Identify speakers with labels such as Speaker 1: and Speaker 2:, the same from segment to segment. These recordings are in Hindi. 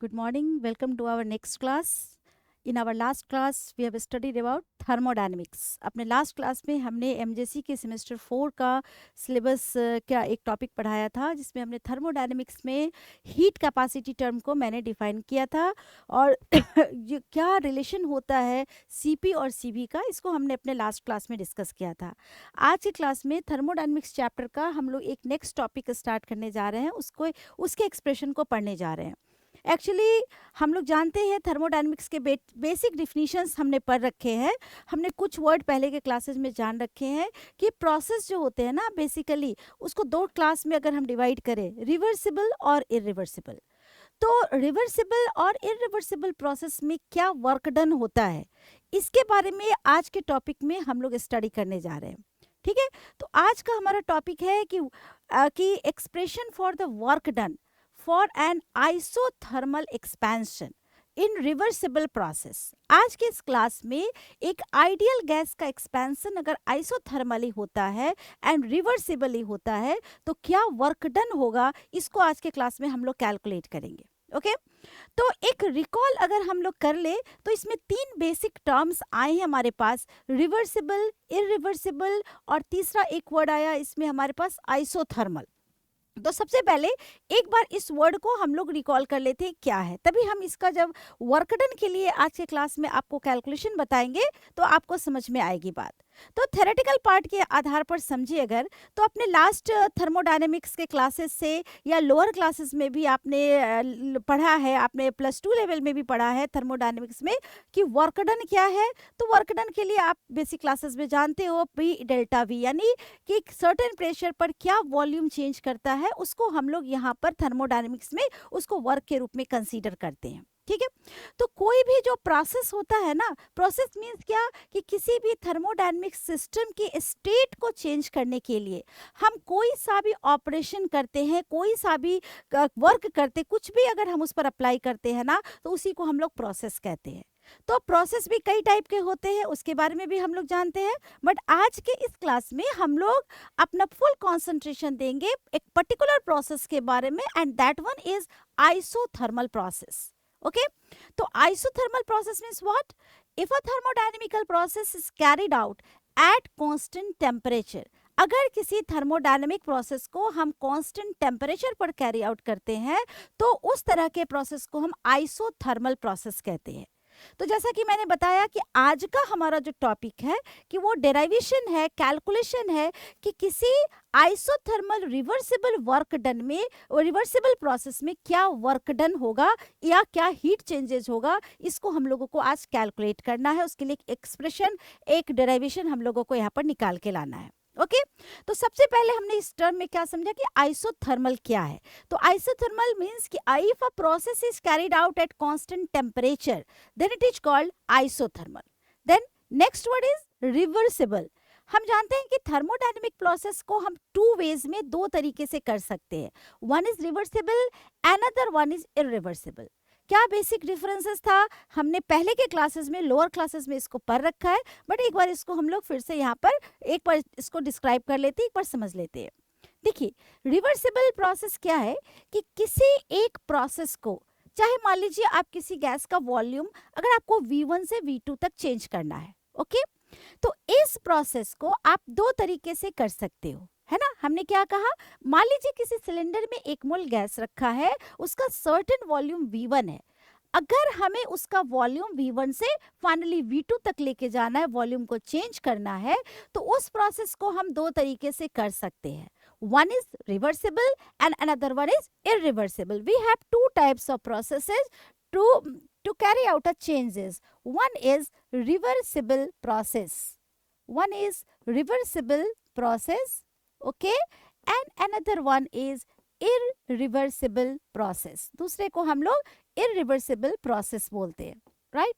Speaker 1: Good morning. Welcome to our next class. In our last class, we have studied about thermodynamics. अपने लास्ट क्लास में हमने एमजेसी के सेमेस्टर 4 का सिलेबस का एक टॉपिक पढ़ाया था जिसमें हमने थर्मोडायनेमिक्स में हीट कैपेसिटी टर्म को मैंने डिफाइन किया था और ये क्या रिलेशन होता है सीपी और सीवी का, इसको हमने अपने लास्ट क्लास में डिस्कस किया था। आज की क्लास में थर्मोडायनेमिक्स चैप्टर का हम लोग एक नेक्स्ट टॉपिक स्टार्ट करने जा रहे हैं, उसके एक्सप्रेशन को पढ़ने जा रहे हैं। एक्चुअली हम लोग जानते हैं थर्मोडायनेमिक्स के बेसिक डिफिनीशंस हमने पढ़ रखे हैं। हमने कुछ वर्ड पहले के क्लासेस में जान रखे हैं कि प्रोसेस जो होते हैं ना, बेसिकली उसको दो क्लास में अगर हम डिवाइड करें, रिवर्सिबल और इरिवर्सिबल। तो रिवर्सिबल और इरिवर्सिबल प्रोसेस में क्या वर्क डन होता है, इसके बारे में आज के टॉपिक में हम लोग स्टडी करने जा रहे हैं। ठीक है, तो आज का हमारा टॉपिक है कि expression for the work done for an isothermal expansion in reversible process। आज के इस क्लास में एक आइडियल गैस का एक्सपेंशन अगर आइसोथर्मली होता है एंड रिवर्सिबली होता है तो क्या वर्क डन होगा, इसको आज के क्लास में हम लोग कैलकुलेट करेंगे। ओके, तो एक रिकॉल अगर हम लोग कर ले तो इसमें तीन बेसिक टर्म्स आए हैं हमारे पास, रिवर्सिबल, इरिवर्सिबल और तीसरा एक वर्ड आया इसमें हमारे पास आइसोथर्मल। तो सबसे पहले एक बार इस वर्ड को हम लोग रिकॉल कर लेते हैं क्या है, तभी हम इसका जब वर्क डन के लिए आज के क्लास में आपको कैलकुलेशन बताएंगे तो आपको समझ में आएगी बात। तो थ्योरेटिकल पार्ट के आधार पर समझिए अगर, तो अपने लास्ट थर्मोडायनेमिक्स के क्लासेस से या लोअर क्लासेस में भी आपने पढ़ा है, आपने +2 लेवल में भी पढ़ा है थर्मोडायनेमिक्स में कि वर्क डन क्या है। तो वर्क डन के लिए आप बेसिक क्लासेस में जानते हो P डेल्टा V, यानी कि सर्टेन प्रेशर पर क्या वॉल्यूम चेंज करता है उसको हम लोग यहाँ पर थर्मोडायनेमिक्स में उसको वर्क के रूप में कंसीडर करते हैं। ठीक है, तो कोई भी जो प्रोसेस होता है ना, प्रोसेस मीन्स क्या कि किसी भी थर्मोडायनेमिक सिस्टम के स्टेट को चेंज करने के लिए हम कोई सा भी ऑपरेशन करते हैं, कोई सा भी वर्क करते, कुछ भी अगर हम उस पर अप्लाई करते हैं ना तो उसी को हम लोग प्रोसेस कहते हैं। तो प्रोसेस भी कई टाइप के होते हैं, उसके बारे में भी हम लोग जानते हैं, बट आज के इस क्लास में हम लोग अपना फुल कंसंट्रेशन देंगे एक पर्टिकुलर प्रोसेस के बारे में, and that one is isothermal process. Okay, तो isothermal process means what? If a thermodynamical process is carried out at constant temperature, अगर किसी थर्मोडायनेमिक प्रोसेस को हम कांस्टेंट टेम्परेचर पर कैरी आउट करते हैं तो उस तरह के प्रोसेस को हम आइसोथर्मल प्रोसेस कहते हैं। तो जैसा कि मैंने बताया कि आज का हमारा जो टॉपिक है कि वो डेराइवेशन है, कैलकुलेशन है कि किसी आइसोथर्मल रिवर्सिबल वर्क डन में, रिवर्सिबल प्रोसेस में क्या वर्क डन होगा या क्या हीट चेंजेस होगा, इसको हम लोगों को आज कैलकुलेट करना है। उसके लिए एक एक्सप्रेशन, एक डेराइवेशन हम लोगों को यहाँ पर निकाल के लाना है। ओके, तो सबसे पहले हमने इस टर्म में क्या समझा कि आइसोथर्मल क्या है। तो आइसोथर्मल मींस कि if a process is carried out at constant temperature then it is called isothermal. Then next word is reversible. हम जानते हैं कि थर्मोडायनेमिक प्रोसेस को हम टू वेज में, दो तरीके से कर सकते हैं। One is reversible, another one is irreversible. क्या बेसिक डिफरेंसेस था हमने पहले के क्लासेस में, लोअर क्लासेस में इसको पढ़ रखा है, बट एक बार इसको हम लोग फिर से यहाँ पर एक बार इसको डिस्क्राइब कर लेते हैं, एक बार समझ लेते हैं। देखिए, रिवर्सिबल प्रोसेस क्या है कि किसी एक प्रोसेस को, चाहे मान लीजिए आप किसी गैस का वॉल्यूम अगर आपको V1 से V2 तक चेंज करना है, ओके, तो इस प्रोसेस को आप दो तरीके से कर सकते हो, है ना। हमने क्या कहा, मान लीजिए किसी सिलेंडर में 1 मोल गैस रखा है, उसका सर्टेन वॉल्यूम V1 है। अगर हमें उसका वॉल्यूम V1 से फाइनली V2 तक लेके जाना है, वॉल्यूम को चेंज करना है, तो उस प्रोसेस को हम दो तरीके से कर सकते हैं। One is reversible and another one is irreversible. We have two types of processes to carry out a changes. One is reversible process. One is reversible process, okay, and another one is irreversible process. दूसरे को हम लोग irreversible process बोलते हैं, राइट।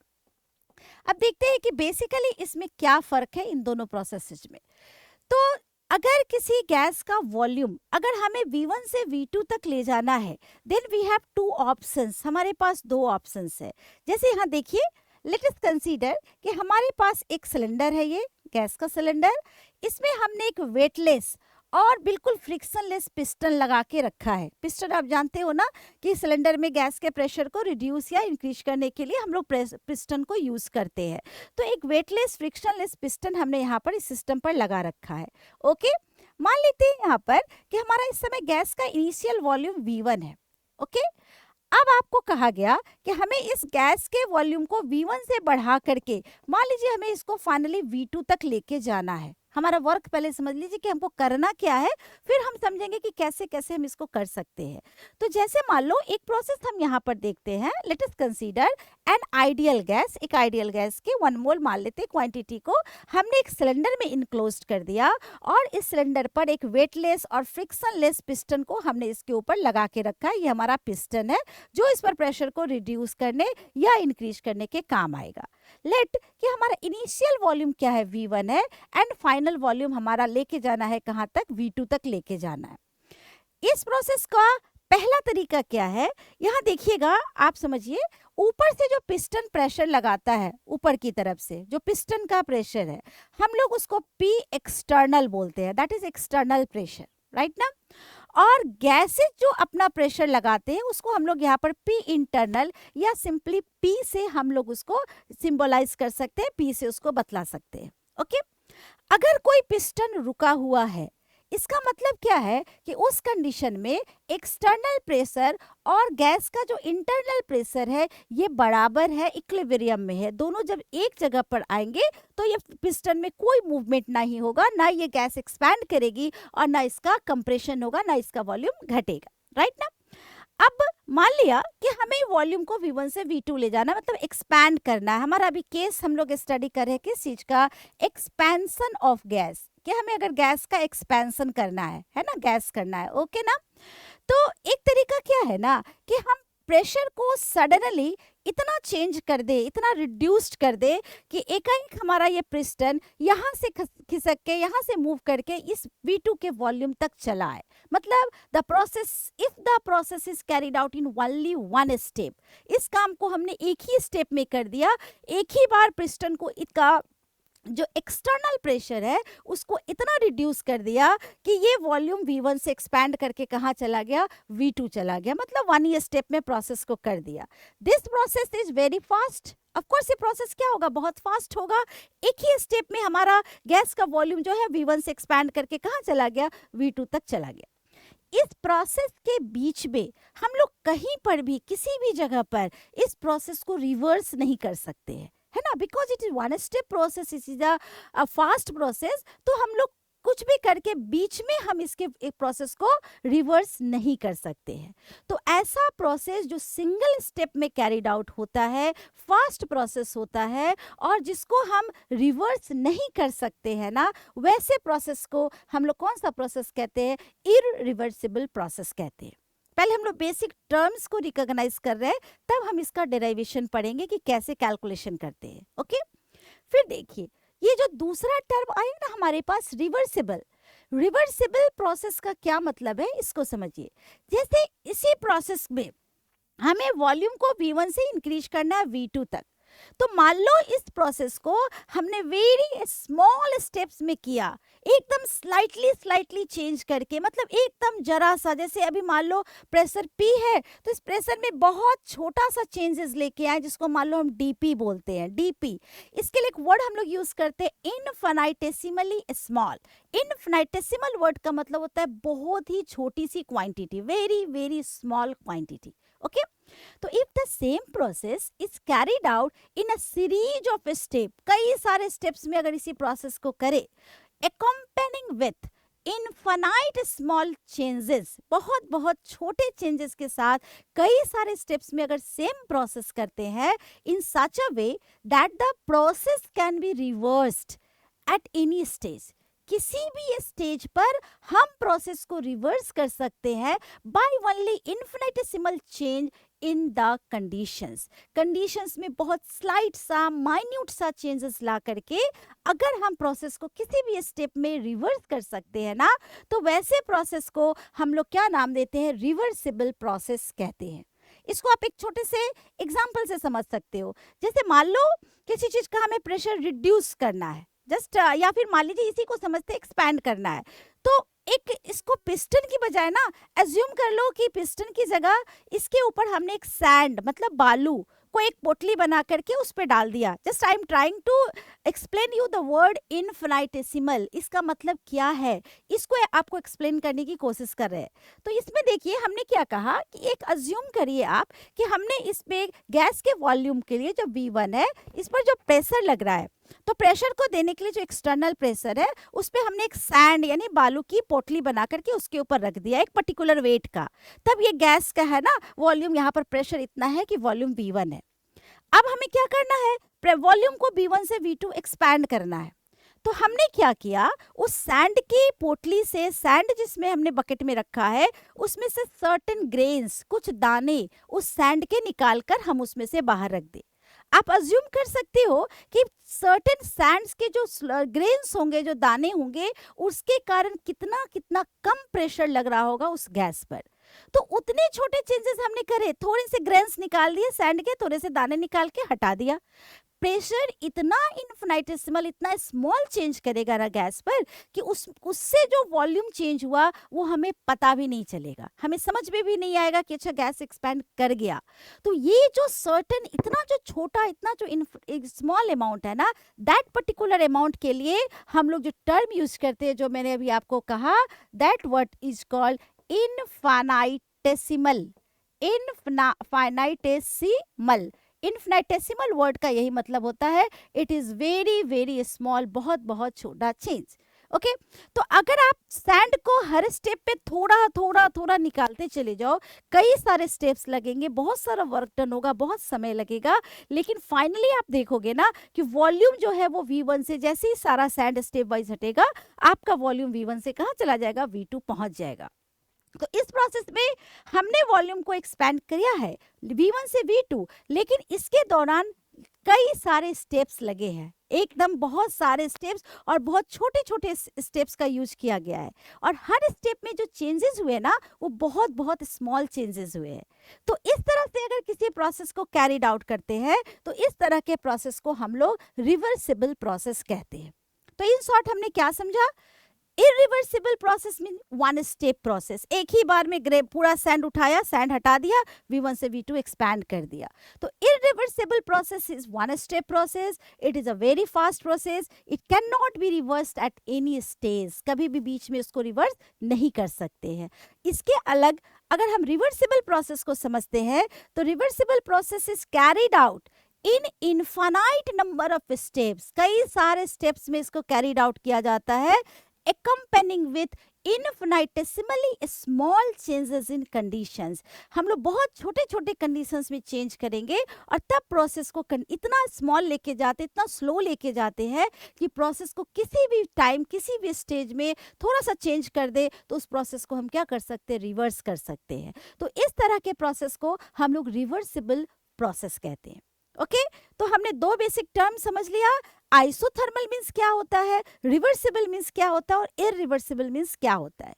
Speaker 1: अब देखते हैं कि बेसिकली इसमें क्या फर्क है इन दोनों प्रोसेसेस में। तो अगर किसी गैस का वॉल्यूम अगर हमें V1 से V2 तक ले जाना है, then we have two options. हमारे पास दो ऑप्शंस है। जैसे यहाँ देखिए, लेट अस कंसीडर कि हमारे पास एक सिलेंडर है, ये गैस का सिलेंडर, इसमें हमने एक वेटलेस और बिल्कुल फ्रिक्शनलेस पिस्टन लगा के रखा है। पिस्टन आप जानते हो ना कि सिलेंडर में गैस के प्रेशर को रिड्यूस या इंक्रीज करने के लिए हम लोग पिस्टन को यूज करते हैं। तो एक वेटलेस फ्रिक्शनलेस पिस्टन हमने यहाँ पर इस सिस्टम पर लगा रखा है। ओके, मान लेते हैं यहाँ पर कि हमारा इस समय गैस का इनिशियल वॉल्यूम V1 है। ओके, अब आपको कहा गया कि हमें इस गैस के वॉल्यूम को V1 से बढ़ा करके मान लीजिए हमें इसको फाइनली V2 तक लेके जाना है। हमारा वर्क पहले समझ लीजिए कि हमको करना क्या है, फिर हम समझेंगे कि कैसे कैसे हम इसको कर सकते हैं। तो जैसे मान लो एक प्रोसेस हम यहाँ पर देखते हैं, let us consider N ideal gas. एक आइडियल गैस के 1 मोल मान लेते क्वांटिटी को हमने एक सिलेंडर में इनक्लोज्ड कर दिया और इस सिलेंडर पर एक वेटलेस और फ्रिक्शनलेस पिस्टन को हमने इसके ऊपर लगा के रखा है। ये हमारा पिस्टन है जो इस पर प्रेशर को रिड्यूस करने या इंक्रीज करने के काम आएगा। लेट कि हमारा इनिशियल वॉल्यूम क्या है, V1 है, एंड फाइनल वॉल्यूम हमारा लेके जाना है कहाँ तक, V2 तक लेके जाना है। इस प्रोसेस का पहला तरीका क्या है, यहाँ देखिएगा, आप समझिए, ऊपर से जो पिस्टन प्रेशर लगाता है, ऊपर की तरफ से जो पिस्टन का प्रेशर है, हम लोग उसको P एक्सटर्नल बोलते हैं, that is external pressure, right ना। और गैसेस जो अपना प्रेशर लगाते हैं उसको हम लोग यहाँ पर P इंटरनल या सिंपली P से हम लोग उसको सिंबलाइज कर सकते हैं, P से उसको बतला सकते हैं। ओके, अगर कोई पिस्टन रुका हुआ है, इसका मतलब क्या है कि उस कंडीशन में एक्सटर्नल प्रेशर और गैस का जो इंटरनल प्रेशर है ये बराबर है, इक्विलिब्रियम में है। दोनों जब एक जगह पर आएंगे तो ये पिस्टन में कोई मूवमेंट नहीं होगा, ना ये गैस एक्सपैंड करेगी और ना इसका कंप्रेशन होगा, ना इसका वॉल्यूम घटेगा, राइट ना। अब मान लिया कि हमें वॉल्यूम को V1 से V2 ले जाना, मतलब एक्सपैंड करना है। हमारा अभी केस हम लोग स्टडी कर रहे हैं किस चीज का, एक्सपेंशन ऑफ गैस, कि हमें अगर गैस का एक्सपेंशन करना है ना, गैस करना है, ओके ना। तो एक तरीका क्या है ना कि हम प्रेशर को सडनली इतना चेंज कर दे, इतना रिड्यूस्ड कर दे कि एकाएक हमारा ये पिस्टन यहाँ से खिसक के, यहाँ से मूव करके इस V2 के वॉल्यूम तक चला है। मतलब the process, if the process is carried out in only one step, इस काम को हमने एक ही स्टेप में कर दिया, एक ही बार पिस्टन को इसका जो एक्सटर्नल प्रेशर है उसको इतना रिड्यूस कर दिया कि ये वॉल्यूम V1 से एक्सपैंड करके कहाँ चला गया, V2 चला गया। मतलब वन ही स्टेप में प्रोसेस को कर दिया। This process is very fast. Of course ये प्रोसेस क्या होगा, बहुत फास्ट होगा। एक ही स्टेप में हमारा गैस का वॉल्यूम जो है V1 से एक्सपैंड करके कहाँ चला गया, V2 तक चला गया। इस प्रोसेस के बीच में हम लोग कहीं पर भी, किसी भी जगह पर इस प्रोसेस को रिवर्स नहीं कर सकते हैं, है ना, because it is one step process, it is a fast process. तो हम लोग कुछ भी करके बीच में हम इसके एक प्रोसेस को रिवर्स नहीं कर सकते हैं। तो ऐसा प्रोसेस जो सिंगल स्टेप में कैरिड आउट होता है, फास्ट प्रोसेस होता है और जिसको हम रिवर्स नहीं कर सकते हैं ना, वैसे प्रोसेस को हम लोग कौन सा प्रोसेस कहते हैं, इररिवर्सिबल प्रोसेस कहते हैं। पहले हम लोग बेसिक टर्म्स को रिकॉग्नाइज कर रहे हैं, तब हम इसका डेरिवेशन पढ़ेंगे कि कैसे कैलकुलेशन करते हैं। ओके, फिर देखिए ये जो दूसरा टर्म आया ना हमारे पास, रिवर्सिबल। रिवर्सिबल प्रोसेस का क्या मतलब है, इसको समझिए। जैसे इसी प्रोसेस में हमें वॉल्यूम को V1 से इंक्रीज करना है V2 तक, तो मान लो इस प्रोसेस को हमने वेरी स्मॉल स्टेप्स में किया, एकदम स्लाइटली चेंज करके, मतलब एकदम जरा सा। जैसे अभी मान लो प्रेशर P है तो इस प्रेशर में बहुत छोटा सा चेंजेस लेके आए, जिसको मान लो हम DP बोलते हैं, DP। इसके लिए एक वर्ड हम लोग यूज करते हैं, इनफिनिटेसिमली स्मॉल। इनफिनिटेसिमल वर्ड का मतलब होता है बहुत ही छोटी सी quantity, very very small quantity. Okay, तो if the same process is carried out in a series of step, कई सारे स्टेप्स में अगर इसी प्रोसेस को करे, accompanying with infinite small changes, बहुत बहुत छोटे चेंजेस के साथ कई सारे स्टेप्स में अगर सेम प्रोसेस करते हैं, in such a way that the process can be reversed at any stage, किसी भी स्टेज पर हम प्रोसेस को रिवर्स कर सकते हैं by only infinitesimal change in the conditions में बहुत स्लाइट सा, माइन्यूट सा चेंजेस ला करके अगर हम प्रोसेस को किसी भी स्टेप में रिवर्स कर सकते हैं ना, तो वैसे प्रोसेस को हम लोग क्या नाम देते हैं, रिवर्सिबल प्रोसेस कहते हैं। इसको आप एक छोटे से एग्जाम्पल से समझ सकते हो। जैसे मान लो किसी चीज का हमें प्रेशर रिड्यूस करना है, जस्ट या फिर मान लीजिए इसी को समझते एक्सपैंड करना है, तो एक इसको पिस्टन की बजाय ना एज्यूम कर लो कि पिस्टन की जगह इसके ऊपर हमने एक सैंड मतलब बालू को एक पोटली बना करके उस पे डाल दिया। Just I am trying to explain you the word infinitesimal, इसका मतलब क्या है, इसको आपको एक्सप्लेन करने की कोशिश कर रहे हैं। तो इसमें देखिए हमने क्या कहा कि एक अज्यूम करिए आप कि हमने इस पे गैस के वॉल्यूम के लिए जो V1 है इस पर जो प्रेशर लग रहा है, तो प्रेशर को देने के लिए जो एक्सटर्नल प्रेशर है उस पे हमने एक सैंड यानी बालू की पोटली बना करके उसके ऊपर रख दिया एक पर्टिकुलर वेट का। तब ये गैस का है ना वॉल्यूम, यहाँ पर प्रेशर इतना है कि वॉल्यूम V1 है। अब हमें क्या करना है, वॉल्यूम को V1 से V2 एक्सपैंड करना है। तो हमने क्या किया, उस सैंड की पोटली से, सैंड जिसमें हमने बकेट में रखा है उसमें से सर्टेन ग्रेन्स कुछ दाने उस सैंड के निकाल कर हम उसमें से बाहर रख दे। आप अज्यूम कर सकते हो कि सर्टेन सैंड्स के जो ग्रेन्स होंगे, जो दाने होंगे, उसके कारण कितना कितना कम प्रेशर लग रहा होगा उस गैस पर। तो उतने छोटे चेंजेस हमने करे, थोड़े से ग्रेन्स निकाल दिए सैंड के, थोड़े से दाने निकाल के हटा दिया। प्रेशर इतना इनफिनिटेसिमल, इतना स्मॉल चेंज करेगा ना गैस पर कि उससे जो वॉल्यूम चेंज हुआ वो हमें पता भी नहीं चलेगा, हमें समझ में भी नहीं आएगा कि अच्छा गैस एक्सपैंड कर गया। तो ये जो सर्टेन इतना जो छोटा, इतना जो स्मॉल अमाउंट है ना, दैट पर्टिकुलर अमाउंट के लिए हम लोग जो टर्म यूज करते हैं, जो मैंने अभी आपको कहा, that word is called infinitesimal. Infinitesimal, infinitesimal word का यही मतलब होता है, it is very very small, बहुत बहुत छोटा चेंज। ओके तो अगर आप सैंड को हर स्टेप पे थोड़ा थोड़ा थोड़ा निकालते चले जाओ, कई सारे स्टेप्स लगेंगे, बहुत सारा वर्क डन होगा, बहुत समय लगेगा, लेकिन फाइनली आप देखोगे ना कि वॉल्यूम जो है वो V1 से, जैसे ही सारा सैंड स्टेप वाइज हटेगा, आपका वॉल्यूम V1 से कहाँ चला जाएगा, V2 पहुंच जाएगा। तो इस प्रोसेस में हमने वॉल्यूम को एक्सपैंड किया है V1 से V2, लेकिन इसके दौरान कई सारे स्टेप्स लगे हैं, एकदम बहुत सारे स्टेप्स, और बहुत छोटे छोटे स्टेप्स का यूज किया गया है, और हर स्टेप में जो चेंजेस हुए ना वो बहुत बहुत स्मॉल चेंजेस हुए हैं। तो इस तरह से अगर किसी प्रोसेस को कैरिड आउट करते हैं तो इस तरह के प्रोसेस को हम लोग रिवर्सिबल प्रोसेस कहते हैं। तो इन शॉर्ट हमने क्या समझा, irreversible process mean one step process, एक ही बार में पूरा सैंड उठाया, सैंड हटा दिया, V1 से V2 एक्सपैंड कर दिया। तो irreversible process is one step process, it is a very fast process, it can not be reversed at any stage, कभी भी बीच में उसको रिवर्स नहीं कर सकते हैं। इसके अलग अगर हम रिवर्सिबल प्रोसेस को समझते हैं तो reversible process is carried out in infinite number of steps, कई सारे स्टेप्स में इसको कैरिड आउट किया जाता है, accompanying with infinitesimally small changes in conditions। हम लोग बहुत छोटे छोटे कंडीशंस में चेंज करेंगे और तब प्रोसेस को इतना स्मॉल लेके जाते, इतना स्लो लेके जाते हैं कि प्रोसेस को किसी भी टाइम, किसी भी स्टेज में थोड़ा सा चेंज कर दे तो उस प्रोसेस को हम क्या कर सकते हैं, रिवर्स कर सकते हैं। तो इस तरह के प्रोसेस को हम लोग रिवर्सिबल प्रोसेस कहते हैं। ओके तो हमने दो बेसिक टर्म समझ लिया, आइसोथर्मल मीन्स क्या होता है, रिवर्सिबल मीन्स क्या होता है, और इरिवर्सिबल मीन्स क्या होता है।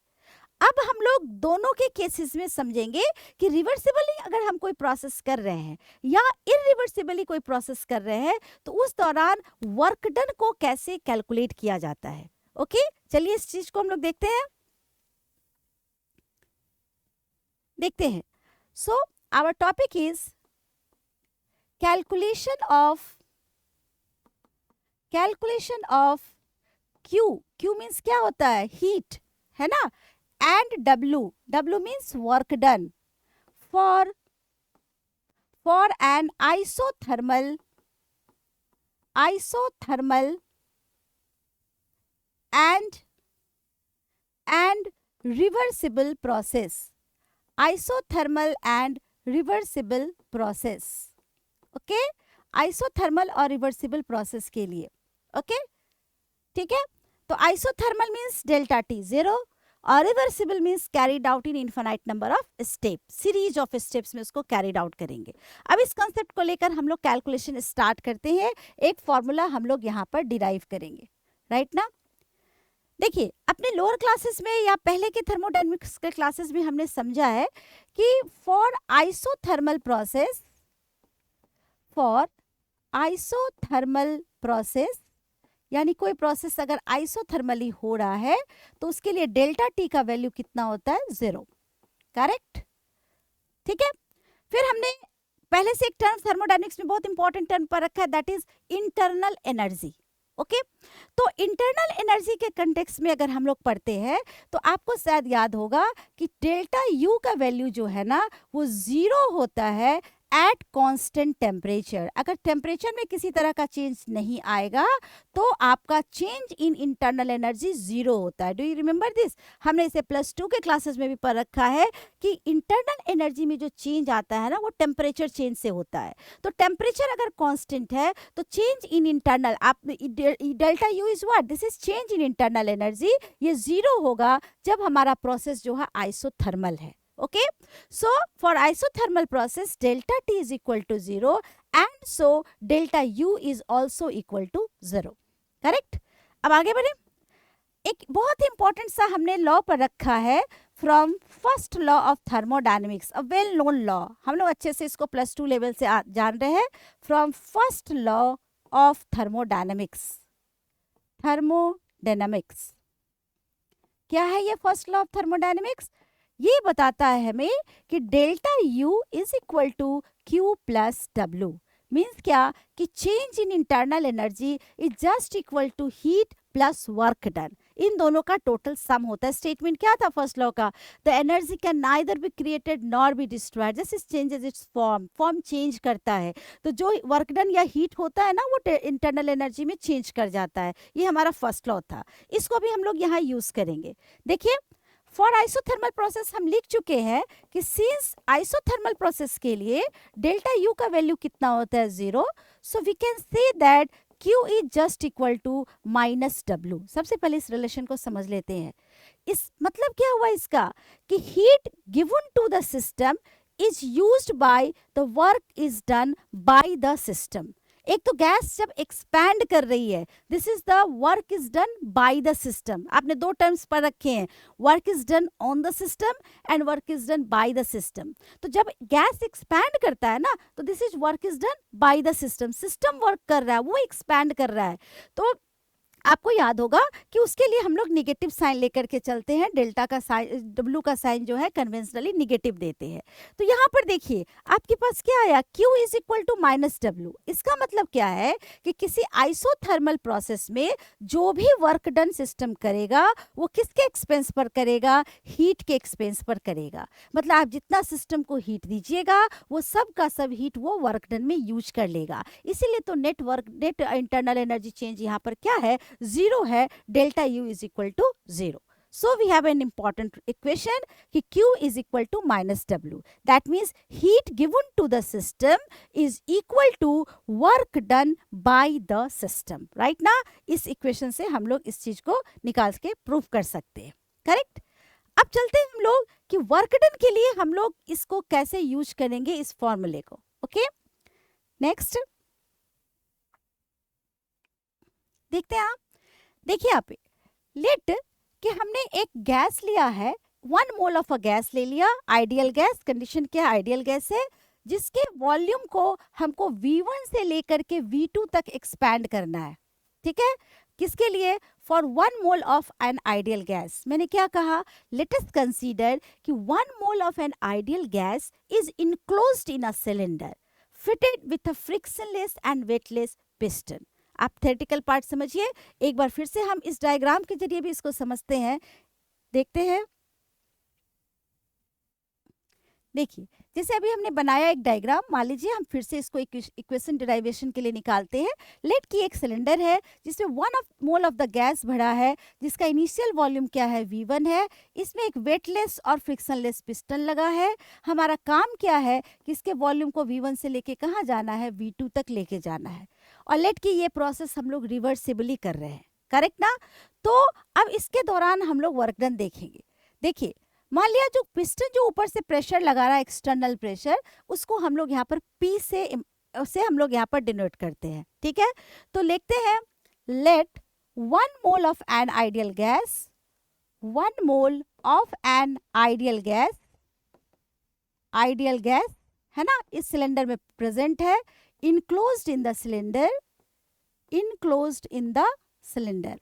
Speaker 1: अब हम लोग दोनों के केसेस में समझेंगे कि रिवर्सिबली अगर हम कोई प्रोसेस कर रहे हैं या इरिवर्सिबली कोई प्रोसेस कर रहे हैं तो उस दौरान वर्क डन को कैसे कैलकुलेट किया जाता है। ओके चलिए इस चीज को हम लोग देखते हैं। So our topic is calculation of Q means क्या होता है, हीट है ना, and W means work done for an isothermal and reversible process, isothermal and reversible process. Okay isothermal और रिवर्सिबल प्रोसेस के लिए। ओके ठीक है, तो आइसोथर्मल मीन्स डेल्टा T 0 और reversible means carried out in infinite number of step, series of steps में उसको कैरिड आउट करेंगे। अब इस कंसेप्ट को लेकर हम लोग कैलकुलेशन स्टार्ट करते हैं, एक फॉर्मूला हम लोग यहाँ पर डिराइव करेंगे, राइट ना। देखिए अपने लोअर क्लासेस में या पहले के थर्मोडायनेमिक्स के क्लासेस में हमने समझा है कि फॉर आइसोथर्मल प्रोसेस यानी कोई प्रोसेस अगर आइसोथर्मली हो रहा है तो उसके लिए डेल्टा टी का वैल्यू कितना होता है? 0। करेक्ट? ठीक है। फिर हमने पहले से एक टर्म थर्मोडायनेमिक्स में बहुत इंपॉर्टेंट टर्म पर रखा है, that is internal energy. Okay, तो इंटरनल एनर्जी के कंटेक्स्ट में अगर हम लोग पढ़ते हैं तो आपको शायद याद होगा कि डेल्टा यू का वैल्यू जो है ना वो 0 होता है एट कांस्टेंट टेम्परेचर। अगर टेम्परेचर में किसी तरह का चेंज नहीं आएगा तो आपका चेंज इन इंटरनल एनर्जी 0 होता है। Do you remember this? हमने इसे +2 के क्लासेस में भी पढ़ रखा है कि इंटरनल एनर्जी में जो चेंज आता है ना वो टेम्परेचर चेंज से होता है। तो टेम्परेचर अगर कांस्टेंट है तो चेंज इन इंटरनल, आप delta U is what? This is change in internal energy. ये 0 होगा जब हमारा प्रोसेस जो है आइसोथर्मल है। Okay, so for isothermal process delta T is equal to 0 and so delta U is also equal to 0. Correct? अब आगे बढ़े। एक बहुत ही इंपॉर्टेंट सा हमने लॉ पर रखा है from first law of thermodynamics, a well known law. हम लोग अच्छे से इसको +2 लेवल से जान रहे हैं। From first law of thermodynamics. Thermodynamics क्या है ये फर्स्ट लॉ ऑफ थर्मोडायनेमिक्स? ये बताता है हमें कि delta U is equal to Q plus W. Means क्या कि change in internal energy is just equal to heat plus work done. इन दोनों का टोटल सम होता है। स्टेटमेंट क्या था फर्स्ट लॉ का? The energy can neither be created nor be destroyed, just it changes its form. Form change करता है तो जो वर्क डन या हीट होता है ना वो इंटरनल एनर्जी में चेंज कर जाता है। ये हमारा फर्स्ट लॉ था, इसको भी हम लोग यहाँ यूज करेंगे। देखिए फॉर आइसोथर्मल प्रोसेस हम लिख चुके हैं कि सिंस आइसोथर्मल प्रोसेस के लिए डेल्टा यू का वैल्यू कितना होता है? 0। So we can say that Q is just equal to -W। सबसे पहले इस रिलेशन को समझ लेते हैं। इस मतलब क्या हुआ इसका कि heat given to the system is used by the work is done by the system. एक तो गैस जब एक्सपैंड कर रही है, this is the work is done by the system. आपने दो टर्म्स पर रखे हैं, work is done on the system and work is done by the system. तो जब गैस एक्सपैंड करता है ना तो this is work is done by the system. System work कर रहा है, वो एक्सपैंड कर रहा है। तो आपको याद होगा कि उसके लिए हम लोग निगेटिव साइन लेकर के चलते हैं। डेल्टा का साइन, डब्ल्यू का साइन जो है कन्वेंशनली निगेटिव देते हैं। तो यहाँ पर देखिए आपके पास क्या आया? Q is equal to -W। इसका मतलब क्या है कि किसी आइसोथर्मल प्रोसेस में जो भी वर्क डन सिस्टम करेगा वो किसके एक्सपेंस पर करेगा? हीट के एक्सपेंस पर करेगा। मतलब आप जितना सिस्टम को हीट दीजिएगा वो सब का सब हीट वो वर्क डन में यूज कर लेगा। इसीलिए तो नेट इंटरनल एनर्जी चेंज यहाँ पर क्या है? 0 है। Delta U is equal to 0। So we have an important equation कि Q is equal to -W. That means heat given to the system is equal to work done by the system. Right ना? इस equation से हम लोग इस चीज को निकाल के प्रूव कर सकते हैं। करेक्ट? अब चलते हैं हम लोग कि वर्क डन के लिए हम लोग इसको कैसे यूज करेंगे इस फॉर्मूले को। ओके, नेक्स्ट देखते हैं। आप देखिए आप लेट कि हमने एक गैस लिया है, 1 मोल ऑफ अ गैस ले लिया, आइडियल गैस। कंडीशन क्या? आइडियल गैस है जिसके वॉल्यूम को हमको V1 से लेकर के V2 तक एक्सपैंड करना है। ठीक है, किसके लिए? For 1 mole of an ideal gas. मैंने क्या कहा? लेट अस कंसीडर कि 1 mole of an ideal gas is enclosed in a cylinder fitted with a frictionless and weightless piston. आप थ्योरेटिकल पार्ट समझिए। एक बार फिर से हम इस डायग्राम के जरिए भी इसको समझते हैं। देखते हैं। देखिए जैसे अभी हमने बनाया एक डायग्राम, मान लीजिए हम फिर से इसको इक्वेशन डिराइवेशन के लिए निकालते हैं। लेट की एक सिलेंडर है जिसमें 1 मोल ऑफ द गैस भरा है, जिसका इनिशियल वॉल्यूम क्या है? V1 है। इसमें एक वेटलेस और फ्रिक्शनलेस पिस्टन लगा है। हमारा काम क्या है कि इसके वॉल्यूम को V1 से लेके कहाँ जाना है? V2 तक लेके जाना है। और लेट की ये प्रोसेस हम लोग रिवर्सिबली कर रहे हैं। करेक्ट ना? तो अब इसके दौरान हम लोग वर्क डन देखेंगे। देखिए मान लिया जो पिस्टन जो ऊपर से प्रेशर लगा रहा है, एक्सटर्नल प्रेशर, उसको हम लोग यहाँ पर P से हम लोग यहाँ पर डिनोट करते हैं। ठीक है, तो लिखते हैं let 1 mole of an ideal gas, 1 mole of an ideal gas है ना, इस सिलेंडर में प्रेजेंट है, enclosed in the cylinder, enclosed in the cylinder.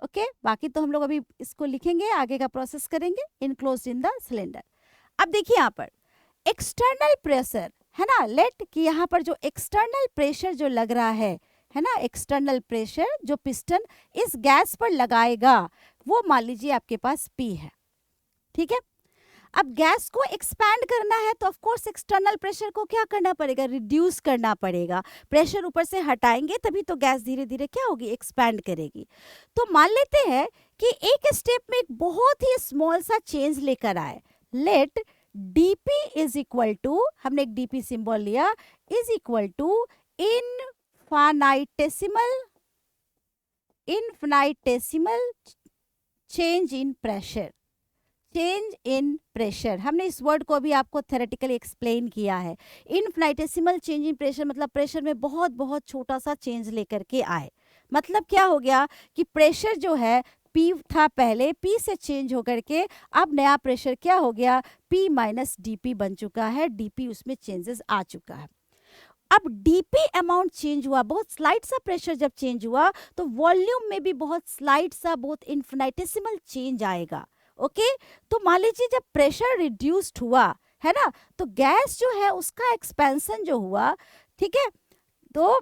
Speaker 1: Okay, बाकी तो हम लोग अभी इसको लिखेंगे, आगे का प्रोसेस करेंगे। Enclosed in the cylinder. अब देखिए यहाँ पर एक्सटर्नल प्रेशर है ना, लेट कि यहाँ पर जो एक्सटर्नल प्रेशर जो लग रहा है ना, एक्सटर्नल प्रेशर जो पिस्टन इस गैस पर लगाएगा वो मान लीजिए आपके पास P है, ठीक है। अब गैस को एक्सपैंड करना है तो ऑफ कोर्स एक्सटर्नल प्रेशर को क्या करना पड़ेगा, रिड्यूस करना पड़ेगा। प्रेशर ऊपर से हटाएंगे तभी तो गैस धीरे धीरे क्या होगी, एक्सपैंड करेगी। तो मान लेते हैं कि एक स्टेप में एक बहुत ही स्मॉल सा चेंज लेकर आए। Let dp is equal to, हमने एक dp सिंबल लिया, is equal to infinitesimal change in pressure. Change in pressure, हमने इस वर्ड को भी आपको थ्योरेटिकली एक्सप्लेन किया है। इनफाइनेटेसिमल चेंज इन प्रेशर मतलब प्रेशर में बहुत बहुत छोटा सा चेंज लेकर के आए। मतलब क्या हो गया कि प्रेशर जो है P था पहले, P से चेंज होकर के अब नया प्रेशर क्या हो गया, P माइनस DP बन चुका है। DP उसमें चेंजेस आ चुका है। अब DP अमाउंट चेंज हुआ, बहुत स्लाइट सा प्रेशर जब चेंज हुआ तो वॉल्यूम में भी बहुत स्लाइट सा, बहुत इनफाइनेटेसिमल चेंज आएगा। ओके, तो मान लीजिए जब प्रेशर रिड्यूस्ड हुआ है ना, तो गैस जो है उसका एक्सपेंशन जो हुआ, ठीक है, तो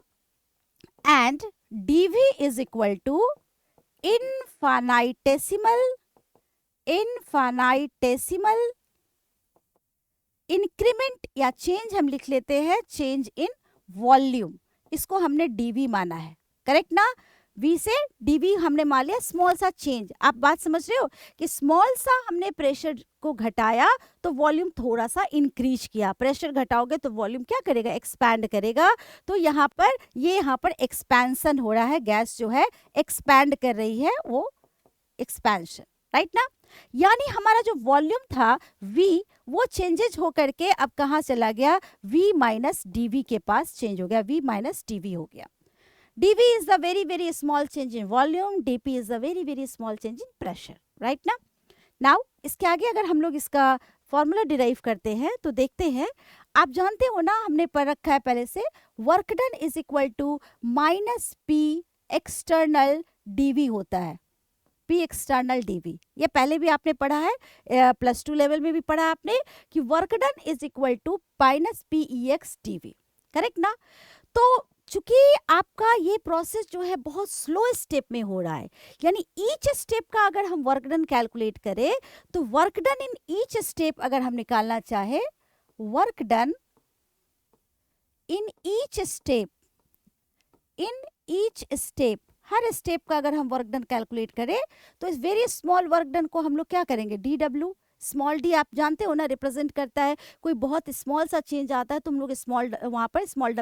Speaker 1: and dV is equal to infinitesimal increment या चेंज हम लिख लेते हैं, चेंज इन वॉल्यूम। इसको हमने dV माना है, करेक्ट ना। V से dV हमने मान लिया स्मॉल सा चेंज। आप बात समझ रहे हो कि स्मॉल सा हमने प्रेशर को घटाया तो वॉल्यूम थोड़ा सा इंक्रीज किया। प्रेशर घटाओगे तो वॉल्यूम क्या करेगा, एक्सपैंड करेगा। तो यहाँ पर एक्सपेंशन हो रहा है, गैस जो है एक्सपैंड कर रही है, वो एक्सपेंशन, राइट ना। यानी हमारा जो वॉल्यूम था V वो चेंजेज होकर के अब कहाँ चला गया, V माइनस dV के पास चेंज हो गया, V माइनस dV हो गया। dV is the very very small change in volume, dP is the very very small change in pressure, right ना। Now इसके आगे अगर हम लोग इसका फॉर्मूला डिराइव करते हैं तो देखते हैं, आप जानते हो ना, हमने पढ़ रखा है पहले से, work done is equal to minus P external dV होता है। P एक्सटर्नल dV, ये पहले भी आपने पढ़ा है, +2 लेवल में भी पढ़ा आपने कि work done is equal to minus PEX dV, correct ना। तो चूंकि आपका ये प्रोसेस जो है बहुत स्लो स्टेप में हो रहा है, यानी ईच स्टेप का अगर हम वर्क डन कैलकुलेट करें तो work done in each step अगर हम निकालना चाहे, work done in each step, her step का अगर हम वर्क डन कैलकुलेट करें तो इस वेरी स्मॉल वर्क डन को हम लोग क्या करेंगे, DW। स्मॉल d आप जानते हो ना, रिप्रेजेंट करता है कोई बहुत स्मॉल सा चेंज आता है तो हम लोग स्मॉल, वहाँ पर स्मॉल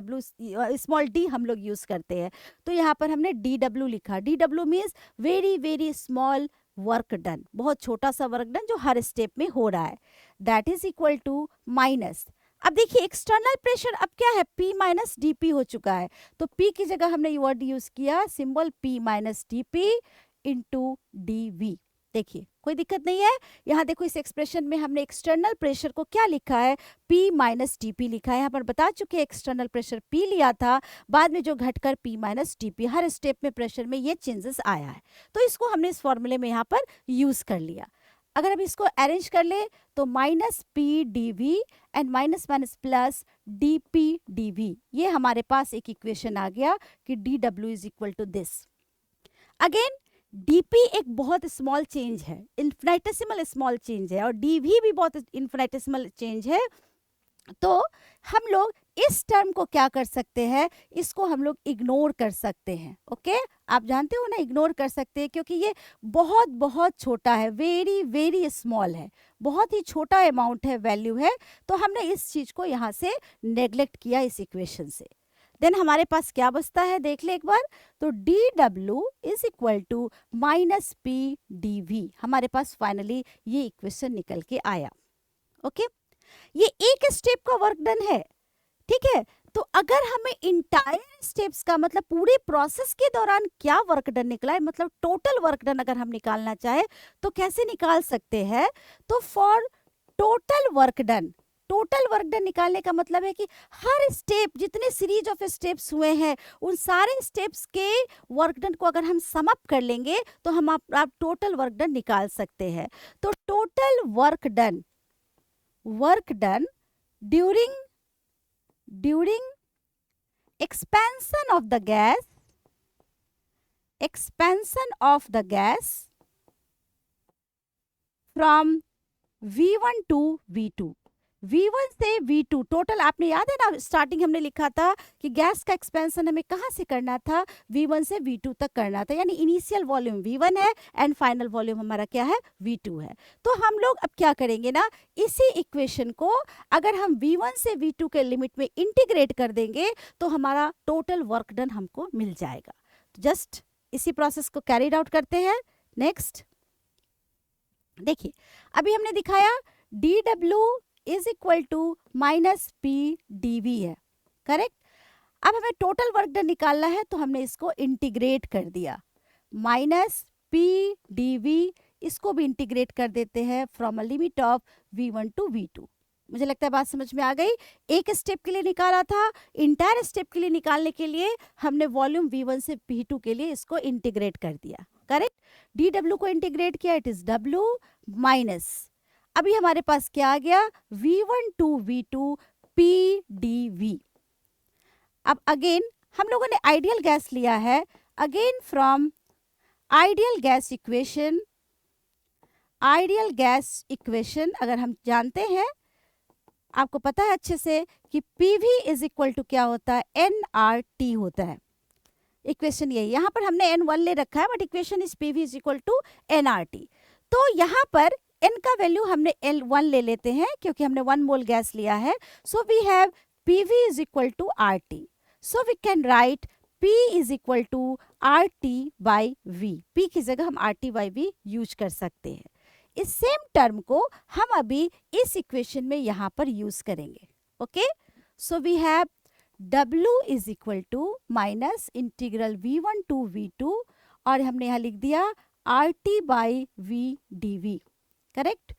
Speaker 1: d हम लोग यूज करते हैं। तो यहाँ पर हमने DW लिखा। DW means very very small work done, बहुत छोटा सा वर्क डन जो हर स्टेप में हो रहा है, that is equal to minus. अब देखिए एक्सटर्नल प्रेशर अब क्या है, P माइनस DP हो चुका है, तो P की जगह हमने ये वर्ड यूज किया, symbol P minus DP into DV। देखिए कोई दिक्कत नहीं है। यहाँ देखो इस एक्सप्रेशन में हमने एक्सटर्नल प्रेशर को क्या लिखा है, P माइनस DP लिखा है। यहाँ पर बता चुके हैं एक्सटर्नल प्रेशर P लिया था, बाद में जो घटकर P माइनस DP, हर स्टेप में प्रेशर में ये चेंजेस आया है, तो इसको हमने इस फॉर्मूले में यहाँ पर यूज कर लिया। अगर हम इसको अरेंज कर ले तो minus P dV and minus minus plus DP dV, ये हमारे पास एक इक्वेशन आ गया कि DW is equal to this. Again DP एक बहुत स्मॉल चेंज है, इन्फिनिटेसिमल स्मॉल चेंज है, और DV भी बहुत इन्फिनिटेसिमल चेंज है। तो हम लोग इस टर्म को क्या कर सकते हैं, इसको हम लोग इग्नोर कर सकते हैं। ओके, आप जानते हो ना, इग्नोर कर सकते हैं क्योंकि ये बहुत बहुत छोटा है, वेरी वेरी स्मॉल है, बहुत ही छोटा अमाउंट है, वैल्यू है। तो हमने इस चीज को यहाँ से नेग्लेक्ट किया इस इक्वेशन से। देन हमारे पास क्या बचता है, देख ले एक बार, तो DW is equal to minus P dV, हमारे पास फाइनली ये इक्वेशन निकल के आया। ओके, ये एक स्टेप का वर्क डन है, ठीक है। तो अगर हमें इंटायर स्टेप्स का मतलब पूरे प्रोसेस के दौरान क्या वर्क डन निकला है, मतलब टोटल वर्क डन अगर हम निकालना चाहे तो कैसे निकाल सकते हैं, तो for total work done total work done निकालने का मतलब है कि हर स्टेप, जितने सीरीज ऑफ स्टेप्स हुए हैं, उन सारे स्टेप्स के वर्क डन को अगर हम सम अप कर लेंगे तो हम आप टोटल वर्क डन निकाल सकते हैं। तो total work done during expansion of the gas from V1 to V2, V1 से V2 टोटल, आपने याद है ना स्टार्टिंग हमने लिखा था कि गैस का एक्सपेंशन हमें कहाँ से करना था, V1 से V2 तक करना था, यानी इनिशियल वॉल्यूम V1 है एंड फाइनल वॉल्यूम हमारा क्या है, V2 है। तो हम लोग अब क्या करेंगे ना, इसी इक्वेशन को अगर हम V1 से V2 के लिमिट में इंटीग्रेट कर देंगे तो हमारा टोटल वर्क डन हमको मिल जाएगा। तो जस्ट इसी प्रोसेस को कैरिड आउट करते हैं। नेक्स्ट देखिए, अभी हमने दिखाया dW is equal to minus P D है, करेक्ट। अब हमें टोटल वर्क डन निकालना है तो हमने इसको इंटीग्रेट कर दिया, माइनस पी डी, इसको भी इंटीग्रेट कर देते हैं from a limit of V1 to V2। मुझे लगता है बात समझ में आ गई। एक स्टेप के लिए निकाला था, इंटायर स्टेप के लिए निकालने के लिए हमने वॉल्यूम V1 से V2 के लिए इसको इंटीग्रेट कर दिया, करेक्ट। dW को इंटीग्रेट किया, इट इज W माइनस, अभी हमारे पास क्या आ गया, V1 टू V2 PdV। अब अगेन हम लोगों ने आइडियल गैस लिया है, again from ideal gas equation अगर हम जानते हैं, आपको पता है अच्छे से कि PV इज इक्वल टू क्या होता है, nRT होता है। इक्वेशन यही, यहाँ पर हमने N1 ले रखा है but equation is PV is equal to nRT। तो यहाँ पर N का वैल्यू हमने L1 ले लेते हैं क्योंकि हमने 1 मोल गैस लिया है। So we have PV is equal to RT, so we can write P is equal to RT by V। P की जगह हम RT बाई V यूज कर सकते हैं। इस सेम टर्म को हम अभी इस इक्वेशन में यहाँ पर यूज करेंगे, okay. So we have W is equal to minus integral V1 to V2 और हमने यहाँ लिख दिया RT by V dV, correct.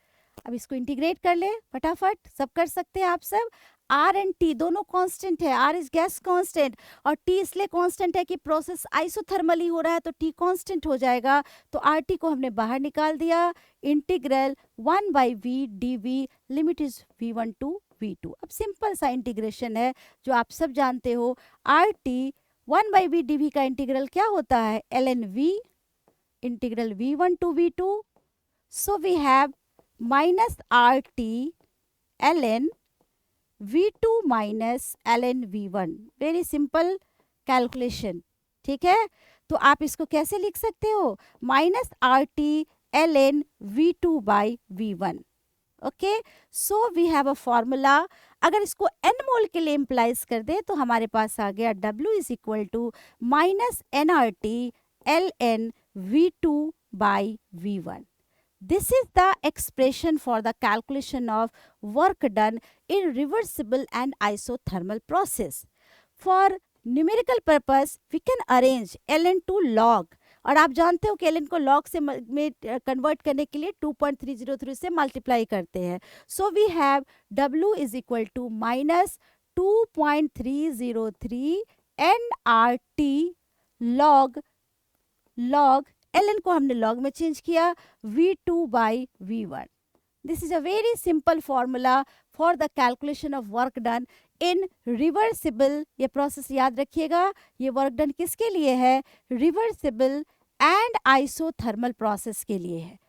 Speaker 1: अब इसको इंटीग्रेट कर ले फटाफट, सब कर सकते हैं आप सब। R एंड T दोनों कांस्टेंट है, R इज गैस कांस्टेंट और T इसलिए कांस्टेंट है कि प्रोसेस आइसोथर्मली हो रहा है तो T कांस्टेंट हो जाएगा। तो RT को हमने बाहर निकाल दिया, integral 1 by V dV, limit is V1 to V2। अब सिंपल सा इंटीग्रेशन है जो आप सब जानते हो, RT 1 बाई V dV का इंटीग्रल क्या होता है, ln V integral V1 to V2। So we have minus RT ln V2 minus ln V1, very simple calculation, ठीक है। तो आप इसको कैसे लिख सकते हो, minus RT ln V2 by V1, okay. So we have a formula, अगर इसको n मोल के लिए इम्प्लाइज कर दे तो हमारे पास आ गया W is equal to minus nRT ln V2 by V1। This is the expression for the calculation of work done in reversible and isothermal process. For numerical purpose, we can arrange ln to log, और आप जानते हो कि ln को log से में कन्वर्ट करने के लिए 2.303 से मल्टीप्लाई करते हैं। So we have W is equal to minus 2.303 nRT log ln को हमने log में चेंज किया, V2 by V1। This is a very simple formula for the calculation of work done in reversible. ये प्रोसेस याद रखिएगा, ये वर्क डन किसके लिए है, रिवर्सिबल एंड आइसोथर्मल प्रोसेस के लिए है।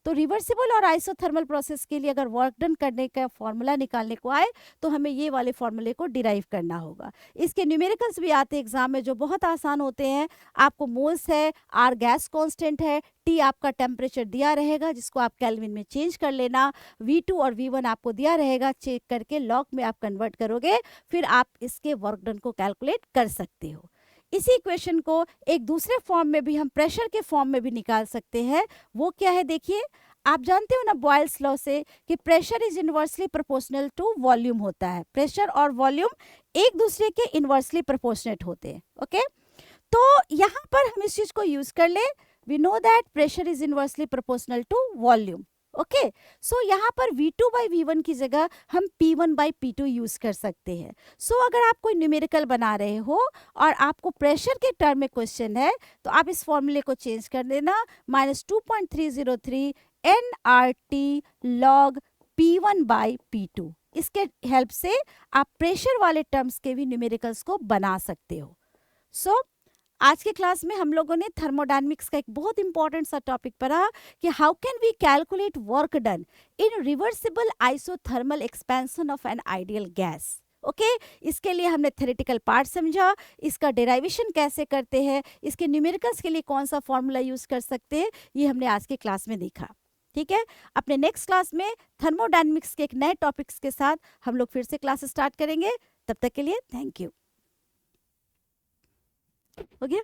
Speaker 1: तो रिवर्सिबल और आइसोथर्मल प्रोसेस के लिए अगर वर्क डन करने का फॉर्मूला निकालने को आए तो हमें ये वाले फॉर्मूले को डिराइव करना होगा। इसके न्यूमेरिकल्स भी आते हैं एग्जाम में जो बहुत आसान होते हैं। आपको मोल्स है, आर गैस कांस्टेंट है, टी आपका टेम्परेचर दिया रहेगा जिसको आप केल्विन में चेंज कर लेना, V2 और V1 आपको दिया रहेगा, चेक करके लॉग में आप कन्वर्ट करोगे, फिर आप इसके वर्क डन को कैलकुलेट कर सकते हो। इसी इक्वेशन को एक दूसरे फॉर्म में भी हम प्रेशर के फॉर्म में भी निकाल सकते हैं। वो क्या है देखिए, आप जानते हो ना बॉयल्स लॉ से कि pressure is inversely proportional to volume होता है। प्रेशर और वॉल्यूम एक दूसरे के इनवर्सली प्रोपोर्शनेट होते हैं, ओके। तो यहाँ पर हम इस चीज को यूज कर ले, we know that pressure is inversely proportional to volume, okay, so यहाँ पर V2/V1 की जगह हम P1/P2 यूज कर सकते हैं. सो अगर आप कोई न्यूमेरिकल बना रहे हो और आपको प्रेशर के टर्म में क्वेश्चन है तो आप इस फॉर्मूले को चेंज कर देना, -2.303 nRT log P1/P2. इसके हेल्प से आप प्रेशर वाले टर्म्स के भी न्यूमेरिकल्स को बना सकते हो. सो आज के क्लास में हम लोगों ने थर्मोडायनेमिक्स का एक बहुत इंपॉर्टेंट सा टॉपिक पढ़ा कि how can we calculate work done in reversible isothermal expansion of an ideal gas. Okay, इसके लिए हमने थ्योरेटिकल पार्ट समझा, इसका डेराइवेशन कैसे करते हैं, इसके न्यूमेरिकल्स के लिए कौन सा फॉर्मूला यूज कर सकते हैं, ये हमने आज के क्लास में देखा. ठीक है, अपने नेक्स्ट क्लास में थर्मोडायनेमिक्स के एक नए टॉपिक्स के साथ हम लोग फिर से क्लास स्टार्ट करेंगे. तब तक के लिए थैंक यू. हो गया.